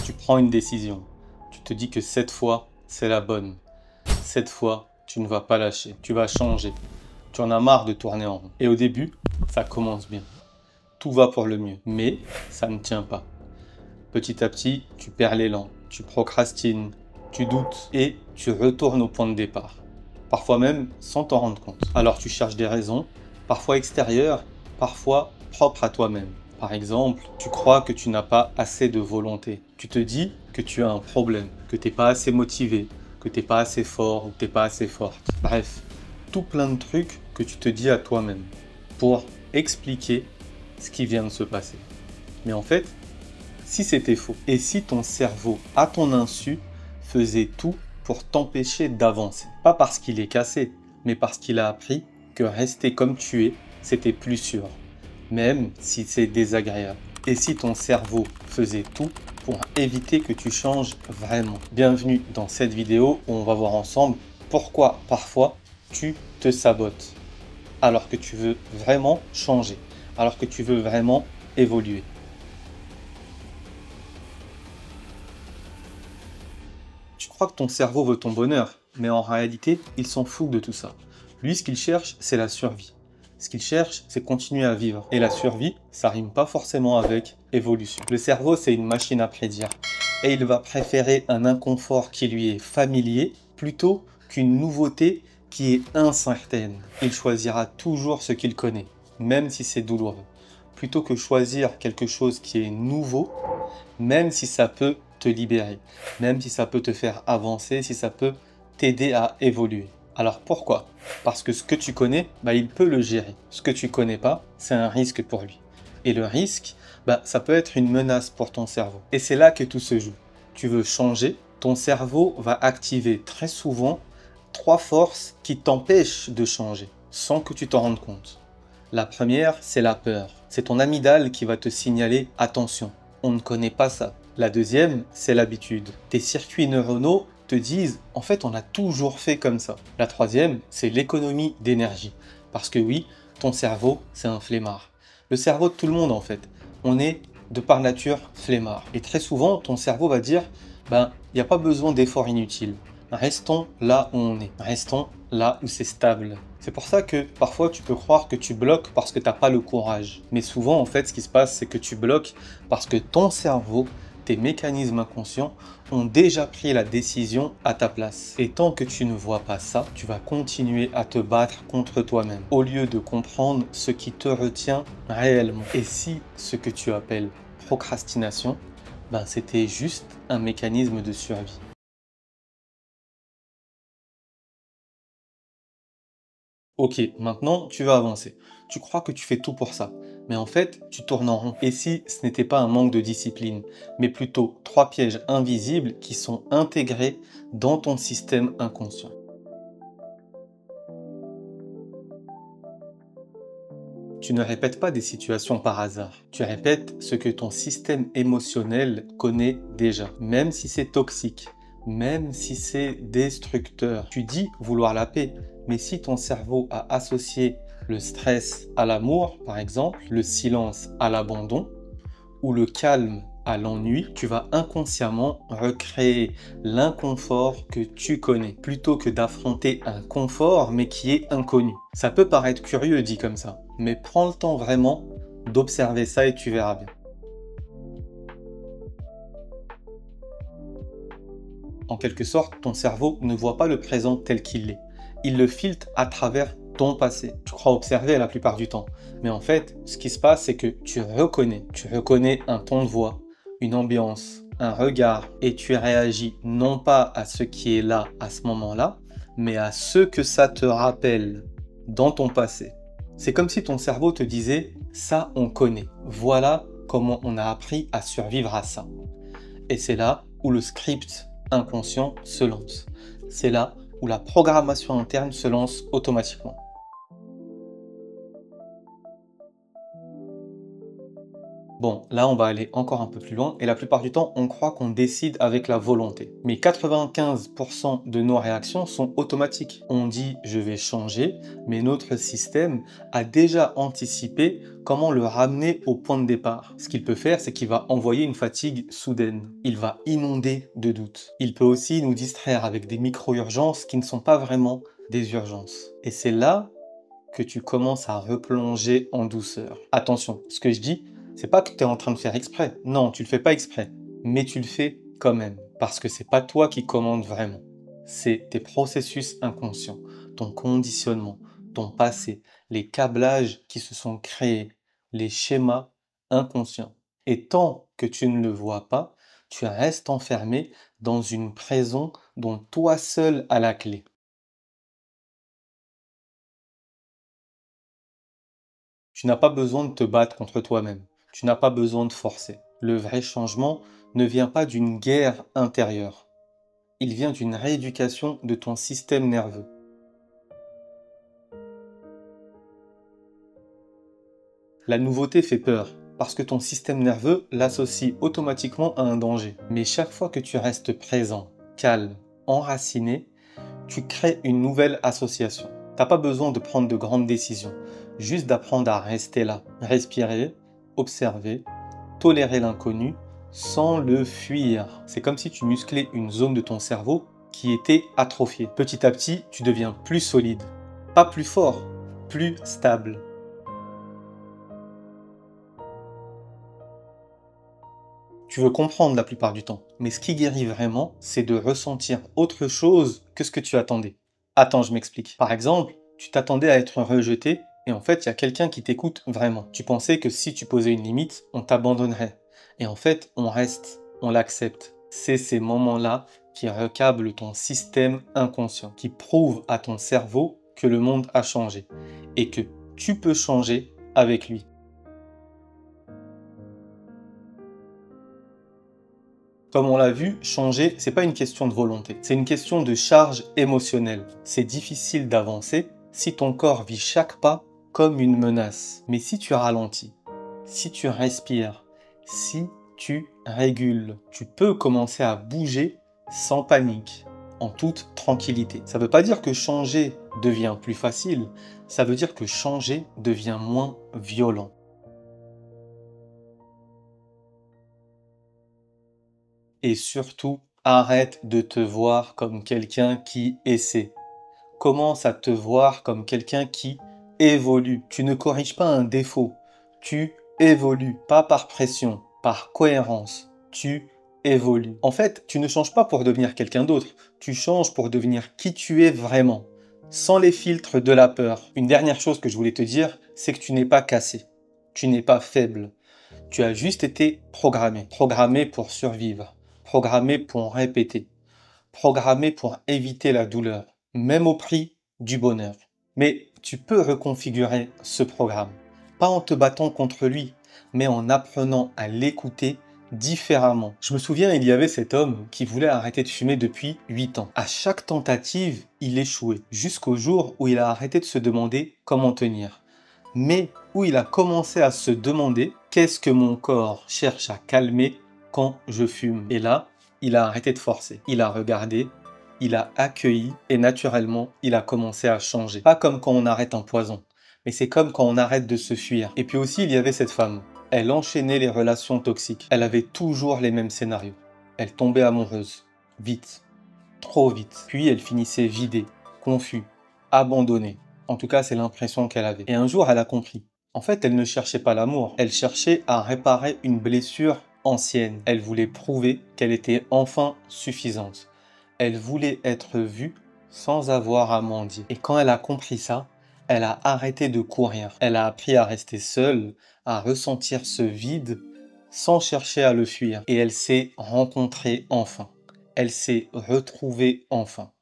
Tu prends une décision. Tu te dis que cette fois, c'est la bonne. Cette fois, tu ne vas pas lâcher. Tu vas changer. Tu en as marre de tourner en rond. Et au début, ça commence bien. Tout va pour le mieux. Mais ça ne tient pas. Petit à petit, tu perds l'élan. Tu procrastines. Tu doutes. Et tu retournes au point de départ. Parfois même sans t'en rendre compte. Alors tu cherches des raisons, parfois extérieures, parfois propres à toi-même. Par exemple, tu crois que tu n'as pas assez de volonté. Tu te dis que tu as un problème, que tu n'es pas assez motivé, que tu n'es pas assez fort ou que tu n'es pas assez forte. Bref, tout plein de trucs que tu te dis à toi-même pour expliquer ce qui vient de se passer. Mais en fait, si c'était faux, et si ton cerveau, à ton insu, faisait tout pour t'empêcher d'avancer. Pas parce qu'il est cassé, mais parce qu'il a appris que rester comme tu es, c'était plus sûr. Même si c'est désagréable. Et si ton cerveau faisait tout pour éviter que tu changes vraiment. Bienvenue dans cette vidéo où on va voir ensemble pourquoi parfois tu te sabotes. Alors que tu veux vraiment changer. Alors que tu veux vraiment évoluer. Tu crois que ton cerveau veut ton bonheur, mais en réalité, il s'en fout de tout ça. Lui, ce qu'il cherche, c'est la survie. Ce qu'il cherche, c'est continuer à vivre. Et la survie, ça rime pas forcément avec évolution. Le cerveau, c'est une machine à prédire. Et il va préférer un inconfort qui lui est familier plutôt qu'une nouveauté qui est incertaine. Il choisira toujours ce qu'il connaît, même si c'est douloureux. Plutôt que choisir quelque chose qui est nouveau, même si ça peut te libérer, même si ça peut te faire avancer, si ça peut t'aider à évoluer. Alors pourquoi? Parce que ce que tu connais, il peut le gérer. Ce que tu connais pas, c'est un risque pour lui. Et le risque, ça peut être une menace pour ton cerveau. Et c'est là que tout se joue. Tu veux changer, ton cerveau va activer très souvent 3 forces qui t'empêchent de changer, sans que tu t'en rendes compte. La première, c'est la peur. C'est ton amygdale qui va te signaler « Attention, on ne connaît pas ça ». La deuxième, c'est l'habitude. Tes circuits neuronaux te disent « En fait, on a toujours fait comme ça ». La troisième, c'est l'économie d'énergie. Parce que oui, ton cerveau, c'est un flemmard. Le cerveau de tout le monde, en fait. On est, de par nature, flemmard. Et très souvent, ton cerveau va dire « il n'y a pas besoin d'efforts inutiles. Restons là où on est. Restons là où c'est stable ». C'est pour ça que parfois tu peux croire que tu bloques parce que tu n'as pas le courage. Mais souvent en fait ce qui se passe c'est que tu bloques parce que ton cerveau, tes mécanismes inconscients ont déjà pris la décision à ta place. Et tant que tu ne vois pas ça, tu vas continuer à te battre contre toi-même au lieu de comprendre ce qui te retient réellement. Et si ce que tu appelles procrastination, c'était juste un mécanisme de survie. Ok, maintenant tu vas avancer. Tu crois que tu fais tout pour ça, mais en fait tu tournes en rond. Et si ce n'était pas un manque de discipline, mais plutôt 3 pièges invisibles qui sont intégrés dans ton système inconscient. Tu ne répètes pas des situations par hasard. Tu répètes ce que ton système émotionnel connaît déjà, même si c'est toxique, même si c'est destructeur. Tu dis vouloir la paix, mais si ton cerveau a associé le stress à l'amour, par exemple, le silence à l'abandon, ou le calme à l'ennui, tu vas inconsciemment recréer l'inconfort que tu connais, plutôt que d'affronter un confort mais qui est inconnu. Ça peut paraître curieux dit comme ça, mais prends le temps vraiment d'observer ça et tu verras bien. En quelque sorte, ton cerveau ne voit pas le présent tel qu'il est. Il le filtre à travers ton passé. Tu crois observer la plupart du temps. Mais en fait, ce qui se passe, c'est que tu reconnais un ton de voix, une ambiance, un regard, et tu réagis non pas à ce qui est là à ce moment-là, mais à ce que ça te rappelle dans ton passé. C'est comme si ton cerveau te disait « ça on connaît, voilà comment on a appris à survivre à ça ». Et c'est là où le script inconscient se lance. C'est là où la programmation interne se lance automatiquement. Bon, là on va aller encore un peu plus loin et la plupart du temps on croit qu'on décide avec la volonté. Mais 95% de nos réactions sont automatiques. On dit je vais changer, mais notre système a déjà anticipé comment le ramener au point de départ. Ce qu'il peut faire, c'est qu'il va envoyer une fatigue soudaine. Il va inonder de doutes. Il peut aussi nous distraire avec des micro-urgences qui ne sont pas vraiment des urgences. Et c'est là que tu commences à replonger en douceur. Attention, ce que je dis, c'est pas que tu es en train de faire exprès. Non, tu le fais pas exprès. Mais tu le fais quand même. Parce que c'est pas toi qui commandes vraiment. C'est tes processus inconscients, ton conditionnement, ton passé, les câblages qui se sont créés, les schémas inconscients. Et tant que tu ne le vois pas, tu restes enfermé dans une prison dont toi seul as la clé. Tu n'as pas besoin de te battre contre toi-même. Tu n'as pas besoin de forcer. Le vrai changement ne vient pas d'une guerre intérieure. Il vient d'une rééducation de ton système nerveux. La nouveauté fait peur, parce que ton système nerveux l'associe automatiquement à un danger. Mais chaque fois que tu restes présent, calme, enraciné, tu crées une nouvelle association. T'as pas besoin de prendre de grandes décisions, juste d'apprendre à rester là, respirer, observer, tolérer l'inconnu sans le fuir. C'est comme si tu musclais une zone de ton cerveau qui était atrophiée. Petit à petit, tu deviens plus solide, pas plus fort, plus stable. Tu veux comprendre la plupart du temps. Mais ce qui guérit vraiment, c'est de ressentir autre chose que ce que tu attendais. Attends, je m'explique. Par exemple, tu t'attendais à être rejeté et en fait, il y a quelqu'un qui t'écoute vraiment. Tu pensais que si tu posais une limite, on t'abandonnerait. Et en fait, on reste, on l'accepte. C'est ces moments-là qui recablent ton système inconscient, qui prouvent à ton cerveau que le monde a changé et que tu peux changer avec lui. Comme on l'a vu, changer, c'est pas une question de volonté, c'est une question de charge émotionnelle. C'est difficile d'avancer si ton corps vit chaque pas comme une menace. Mais si tu ralentis, si tu respires, si tu régules, tu peux commencer à bouger sans panique, en toute tranquillité. Ça veut pas dire que changer devient plus facile, ça veut dire que changer devient moins violent. Et surtout, arrête de te voir comme quelqu'un qui essaie. Commence à te voir comme quelqu'un qui évolue. Tu ne corriges pas un défaut. Tu évolues, pas par pression, par cohérence. Tu évolues. En fait, tu ne changes pas pour devenir quelqu'un d'autre. Tu changes pour devenir qui tu es vraiment, sans les filtres de la peur. Une dernière chose que je voulais te dire, c'est que tu n'es pas cassé. Tu n'es pas faible. Tu as juste été programmé. Programmé pour survivre. Programmé pour répéter. Programmé pour éviter la douleur. Même au prix du bonheur. Mais tu peux reconfigurer ce programme. Pas en te battant contre lui, mais en apprenant à l'écouter différemment. Je me souviens, il y avait cet homme qui voulait arrêter de fumer depuis 8 ans. À chaque tentative, il échouait. Jusqu'au jour où il a arrêté de se demander comment tenir. Mais où il a commencé à se demander qu'est-ce que mon corps cherche à calmer quand je fume. Et là, il a arrêté de forcer. Il a regardé, il a accueilli et naturellement, il a commencé à changer. Pas comme quand on arrête un poison, mais c'est comme quand on arrête de se fuir. Et puis aussi, il y avait cette femme. Elle enchaînait les relations toxiques. Elle avait toujours les mêmes scénarios. Elle tombait amoureuse. Vite. Trop vite. Puis elle finissait vidée, confuse, abandonnée. En tout cas, c'est l'impression qu'elle avait. Et un jour, elle a compris. En fait, elle ne cherchait pas l'amour. Elle cherchait à réparer une blessure ancienne. Elle voulait prouver qu'elle était enfin suffisante. Elle voulait être vue sans avoir à mendier. Et quand elle a compris ça, elle a arrêté de courir. Elle a appris à rester seule, à ressentir ce vide sans chercher à le fuir. Et elle s'est rencontrée enfin. Elle s'est retrouvée enfin.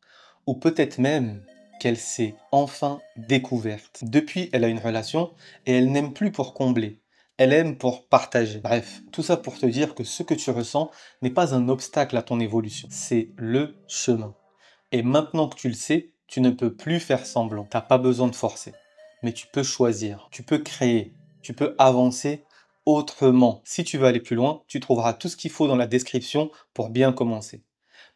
Ou peut-être même qu'elle s'est enfin découverte. Depuis, elle a une relation et elle n'aime plus pour combler. Elle aime pour partager. Bref, tout ça pour te dire que ce que tu ressens n'est pas un obstacle à ton évolution. C'est le chemin. Et maintenant que tu le sais, tu ne peux plus faire semblant. T'as pas besoin de forcer. Mais tu peux choisir, tu peux créer, tu peux avancer autrement. Si tu veux aller plus loin, tu trouveras tout ce qu'il faut dans la description pour bien commencer.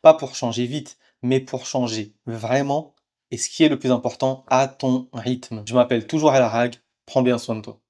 Pas pour changer vite, mais pour changer vraiment. Et ce qui est le plus important, à ton rythme. Je m'appelle toujours El Harag. Prends bien soin de toi.